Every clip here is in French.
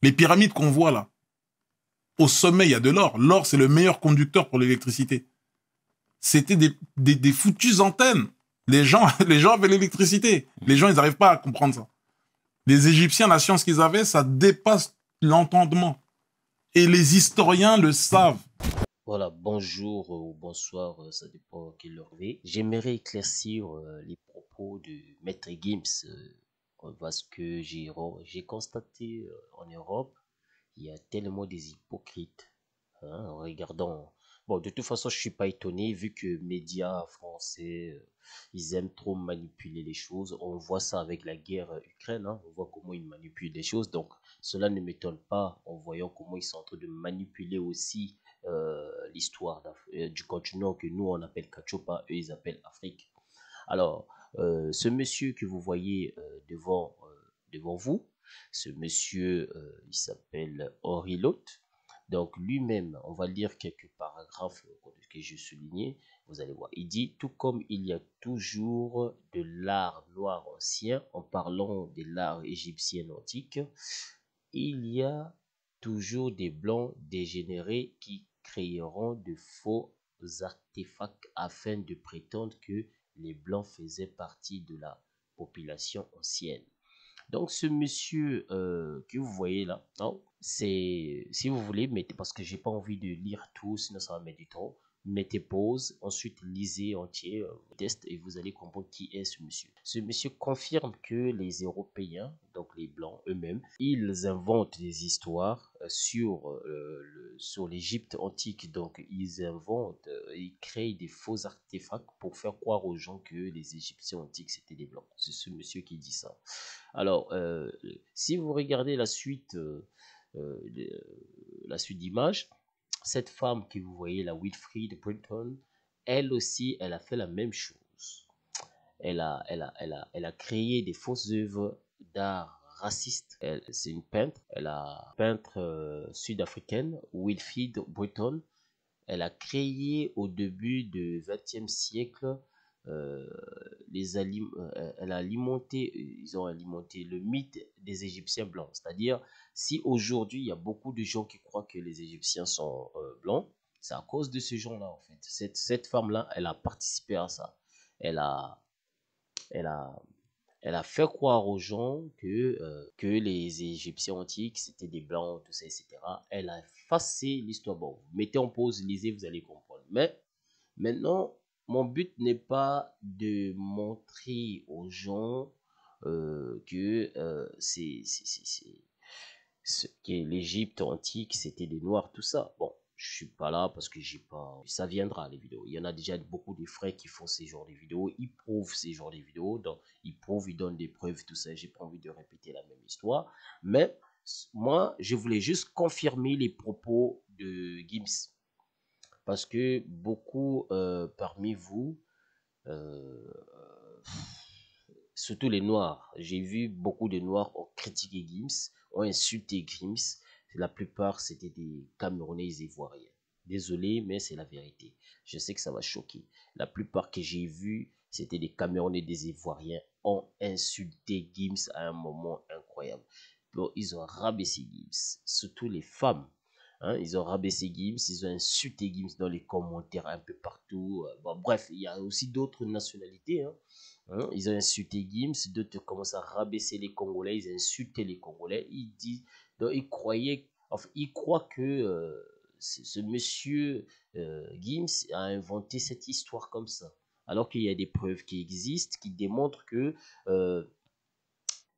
Les pyramides qu'on voit là, au sommet, il y a de l'or. L'or, c'est le meilleur conducteur pour l'électricité. C'était des foutues antennes. Les gens, les gens avaient l'électricité. Les gens, ils n'arrivent pas à comprendre ça. Les Égyptiens, la science qu'ils avaient, ça dépasse l'entendement. Et les historiens le savent. Voilà, bonjour ou bonsoir, ça dépend à quelle heure vous êtes. J'aimerais éclaircir les propos de Maître Gims parce que j'ai constaté en Europe, il y a tellement des hypocrites. Hein, en regardant. Bon, de toute façon, je suis pas étonné vu que médias français, ils aiment trop manipuler les choses. On voit ça avec la guerre Ukraine, hein. On voit comment ils manipulent des choses. Donc, cela ne m'étonne pas en voyant comment ils sont en train de manipuler aussi l'histoire du continent que nous, on appelle Kachopa, eux, ils appellent Afrique. Alors, ce monsieur que vous voyez devant vous, ce monsieur, il s'appelle Henri Lotte. Donc lui-même, on va lire quelques paragraphes que je soulignais. Vous allez voir. Il dit, tout comme il y a toujours de l'art noir ancien, en parlant de l'art égyptien antique, il y a toujours des blancs dégénérés qui créeront de faux artefacts afin de prétendre que les blancs faisaient partie de la population ancienne. Donc ce monsieur que vous voyez là, non, c'est, si vous voulez, mettez, parce que j'ai pas envie de lire tout, sinon ça va mettre du temps. Mettez pause, ensuite lisez entier le test et vous allez comprendre qui est ce monsieur. Ce monsieur confirme que les Européens, donc les Blancs eux-mêmes, ils inventent des histoires sur l'Égypte antique. Donc ils inventent, ils créent des faux artefacts pour faire croire aux gens que les Égyptiens antiques c'était des Blancs. C'est ce monsieur qui dit ça. Alors, si vous regardez euh, la suite d'images, cette femme que vous voyez, la Wilfried Brinton, elle aussi, elle a fait la même chose. Elle a créé des fausses œuvres d'art raciste. C'est une peintre, peintre sud-africaine, Wilfried Brinton. Elle a créé au début du XXe siècle euh, ils ont alimenté le mythe des Égyptiens blancs. C'est-à-dire, si aujourd'hui il y a beaucoup de gens qui croient que les Égyptiens sont blancs, c'est à cause de ces gens-là en fait. Cette femme-là, elle a participé à ça. Elle a, elle a, elle a fait croire aux gens que les Égyptiens antiques c'était des blancs, tout ça, etc. Elle a effacé l'histoire. Bon, mettez en pause, lisez, vous allez comprendre. Mais maintenant, mon but n'est pas de montrer aux gens que que l'Égypte antique, c'était des Noirs, tout ça. Bon, je suis pas là parce que j'ai pas. Ça viendra les vidéos. Il y en a déjà beaucoup de frères qui font ces genres de vidéos. Ils prouvent ces genres de vidéos. Donc, ils prouvent, ils donnent des preuves, tout ça. J'ai pas envie de répéter la même histoire. Mais moi, je voulais juste confirmer les propos de Gims. Parce que beaucoup parmi vous, euh, surtout les Noirs, j'ai vu beaucoup de Noirs ont critiqué Gims, ont insulté Gims. La plupart, c'était des Camerounais ivoiriens. Désolé, mais c'est la vérité. Je sais que ça va choquer. La plupart que j'ai vus, c'était des Camerounais, des Ivoiriens, ont insulté Gims à un moment incroyable. Bon, ils ont rabaissé Gims, surtout les femmes. Hein, ils ont rabaissé Gims, ils ont insulté Gims dans les commentaires un peu partout. Bon, bref, il y a aussi d'autres nationalités. Hein, ils ont insulté Gims, d'autres commencent à rabaisser les Congolais, ils insultaient les Congolais. Ils disent, donc ils croient que ce monsieur Gims a inventé cette histoire comme ça. Alors qu'il y a des preuves qui existent, qui démontrent que euh,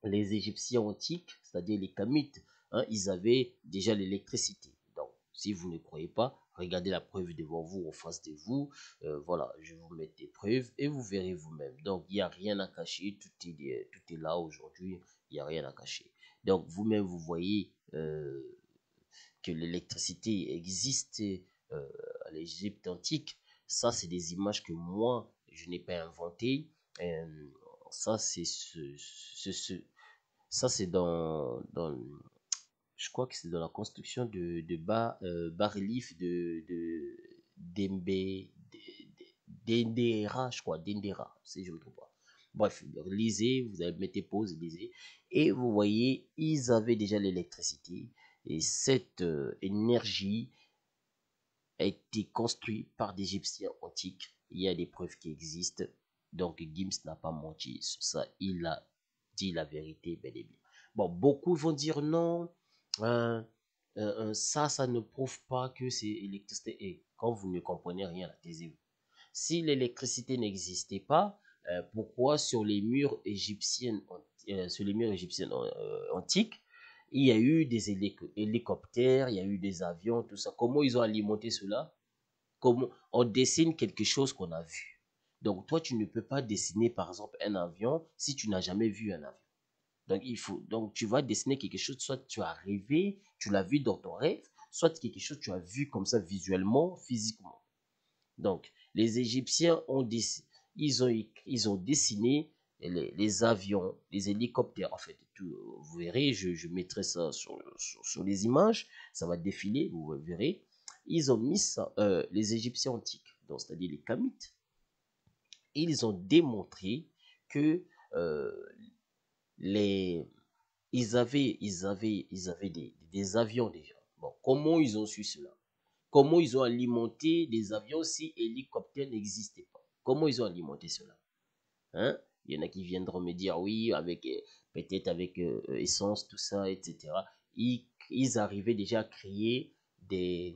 les Égyptiens antiques, c'est-à-dire les Kamites, hein, ils avaient déjà l'électricité. Donc, si vous ne croyez pas, regardez la preuve devant vous, en face de vous. Voilà, je vais vous mettre des preuves et vous verrez vous-même. Donc, il n'y a rien à cacher, tout est là aujourd'hui, il n'y a rien à cacher. Donc, vous-même, vous voyez que l'électricité existe à l'Égypte antique. Ça, c'est des images que moi, je n'ai pas inventées. Euh, ça, ça, c'est je crois que c'est dans la construction de bas-relief Dendera, je crois, Dendera, si je ne me trompe pas. Bref, lisez, vous mettez pause, lisez. Et vous voyez, ils avaient déjà l'électricité. Et cette énergie a été construite par des Égyptiens antiques. Il y a des preuves qui existent. Donc Gims n'a pas menti sur ça. Il a dit la vérité, bel et bien. Bon, beaucoup vont dire non. euh, ça ne prouve pas que c'est électricité. Et quand vous ne comprenez rien, taisez-vous. Si l'électricité n'existait pas, pourquoi sur les murs égyptiens, antiques, il y a eu des hélicoptères, il y a eu des avions, tout ça. Comment ils ont alimenté cela? Comment on dessine quelque chose qu'on a vu. Donc toi, tu ne peux pas dessiner par exemple un avion si tu n'as jamais vu un avion. Donc tu vas dessiner quelque chose, soit tu as rêvé, tu l'as vu dans ton rêve, soit quelque chose que tu as vu comme ça visuellement, physiquement. Donc, les Égyptiens ils ont dessiné les avions, les hélicoptères. En fait, vous verrez, je mettrai ça sur les images, ça va défiler, vous verrez. Ils ont mis ça, les Égyptiens antiques, donc c'est-à-dire les Kamites, ils ont démontré que euh, les, ils avaient des avions déjà. Bon, comment ils ont su cela? Comment ils ont alimenté des avions si hélicoptères n'existaient pas? Comment ils ont alimenté cela? Hein? Il y en a qui viendront me dire oui, avec peut-être avec essence, tout ça, etc. Ils arrivaient déjà à créer des,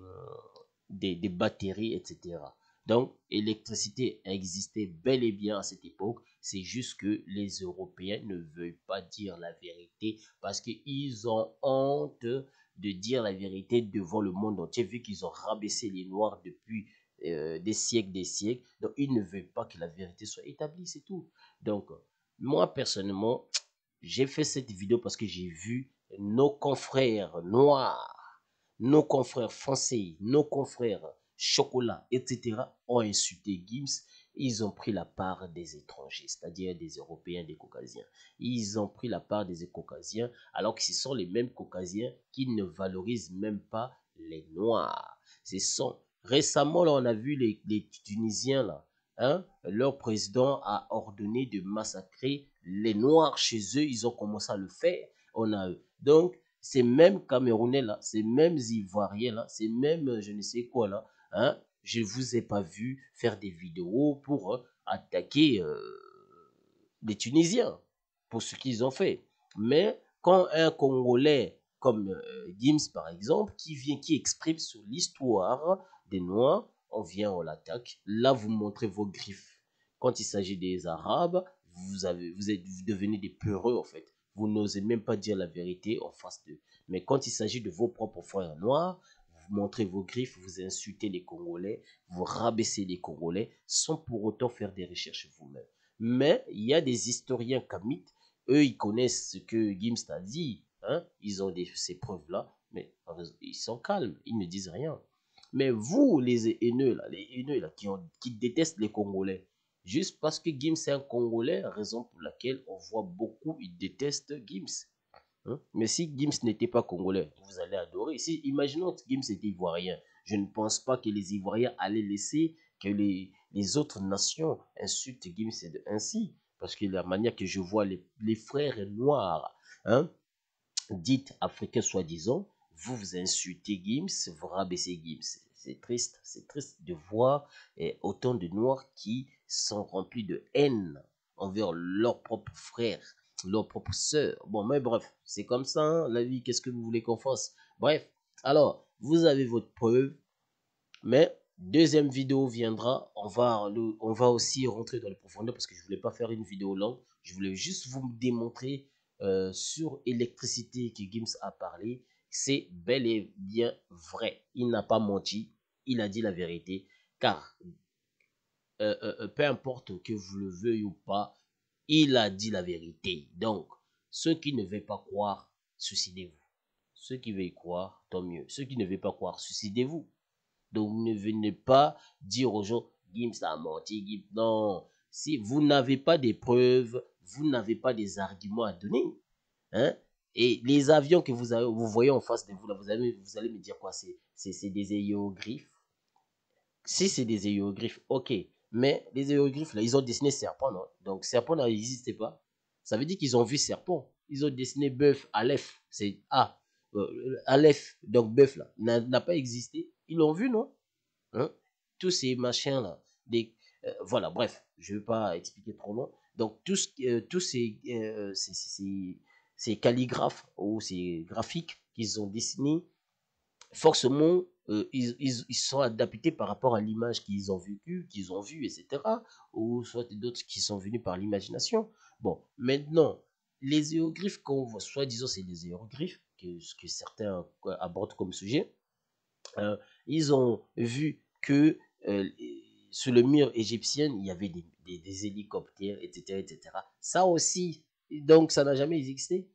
des batteries, etc. Donc, l'électricité existait bel et bien à cette époque. C'est juste que les Européens ne veulent pas dire la vérité parce qu'ils ont honte de dire la vérité devant le monde entier, vu qu'ils ont rabaissé les Noirs depuis des siècles, des siècles. Donc, ils ne veulent pas que la vérité soit établie, c'est tout. Donc, moi, personnellement, j'ai fait cette vidéo parce que j'ai vu nos confrères noirs, nos confrères français, nos confrères chocolat, etc. ont insulté Gims. Ils ont pris la part des étrangers, c'est-à-dire des Européens, des Caucasiens. Ils ont pris la part des Caucasiens, alors que ce sont les mêmes Caucasiens qui ne valorisent même pas les Noirs. Récemment, là, on a vu les Tunisiens, là, hein, leur président a ordonné de massacrer les Noirs chez eux. Ils ont commencé à le faire. Donc, ces mêmes Camerounais là, ces mêmes Ivoiriens là, ces mêmes je ne sais quoi là, hein, je ne vous ai pas vu faire des vidéos pour attaquer les Tunisiens pour ce qu'ils ont fait. Mais quand un Congolais comme Gims par exemple, qui exprime sur l'histoire des Noirs, on vient, on l'attaque. Là, vous montrez vos griffes. Quand il s'agit des Arabes, vous devenez des peureux en fait. Vous n'osez même pas dire la vérité en face d'eux. Mais quand il s'agit de vos propres frères noirs, vous montrez vos griffes, vous insultez les Congolais, vous rabaissez les Congolais sans pour autant faire des recherches vous-même. Mais il y a des historiens kamites, eux, ils connaissent ce que Gims a dit, hein? Ils ont ces preuves-là, mais ils sont calmes, ils ne disent rien. Mais vous, les haineux là qui détestent les Congolais, juste parce que Gims est un Congolais, raison pour laquelle on voit beaucoup, ils détestent Gims. Hein? Mais si Gims n'était pas Congolais, vous allez adorer. Si, imaginons que Gims était Ivoirien, je ne pense pas que les Ivoiriens allaient laisser que les autres nations insultent Gims ainsi. Parce que la manière que je vois les frères noirs, hein, dites africains soi-disant, vous insultez Gims, vous rabaissez Gims. C'est triste de voir autant de Noirs qui sont remplis de haine envers leurs propres frères, leurs propres sœurs. Bon, mais bref, c'est comme ça, hein, la vie, qu'est-ce que vous voulez qu'on fasse? Bref, alors, vous avez votre preuve, mais deuxième vidéo viendra, on va aussi rentrer dans les profondeurs parce que je voulais pas faire une vidéo longue, je voulais juste vous démontrer sur l'électricité que Gims a parlé, c'est bel et bien vrai. Il n'a pas menti, il a dit la vérité, car peu importe que vous le veuillez ou pas, il a dit la vérité. Donc, ceux qui ne veulent pas croire, suicidez-vous. Ceux qui veulent croire, tant mieux. Ceux qui ne veulent pas croire, suicidez-vous. Donc, ne venez pas dire aux gens, Gims a menti, Gims. Non. Si vous n'avez pas des preuves, vous n'avez pas des arguments à donner. Hein? Et les avions que vous voyez en face de vous, là, vous allez me dire quoi? C'est des héliogriffes. Si c'est des héliogriffes, ok. Mais les hiéroglyphes, là, ils ont dessiné serpent, non? Donc, serpent n'existait pas. Ça veut dire qu'ils ont vu serpent. Ils ont dessiné bœuf, Aleph, c'est A. Aleph, donc bœuf, là, n'a pas existé. Ils l'ont vu, non? Hein? Tous ces machins-là. Voilà, bref, je ne vais pas expliquer trop long. Donc, tous ces calligraphes ou ces graphiques qu'ils ont dessinés, forcément, ils sont adaptés par rapport à l'image qu'ils ont vécue, qu'ils ont vue, etc. Ou soit d'autres qui sont venus par l'imagination. Bon, maintenant, les hiéroglyphes qu'on voit, soi-disant c'est les hiéroglyphes que certains abordent comme sujet, euh, ils ont vu que sur le mur égyptien, il y avait des hélicoptères, etc., etc. Ça aussi, donc ça n'a jamais existé.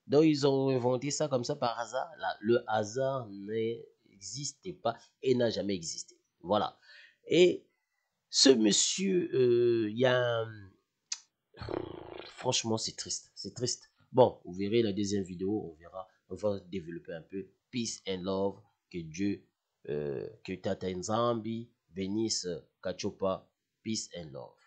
Donc, ils ont inventé ça comme ça par hasard. Là, le hasard n'existait pas et n'a jamais existé. Voilà. Et ce monsieur, il y a... Franchement, c'est triste. C'est triste. Bon, vous verrez la deuxième vidéo. On verra. On va développer un peu. Peace and love. Que Dieu, que Tata Nzambi bénisse Kachopa. Peace and love.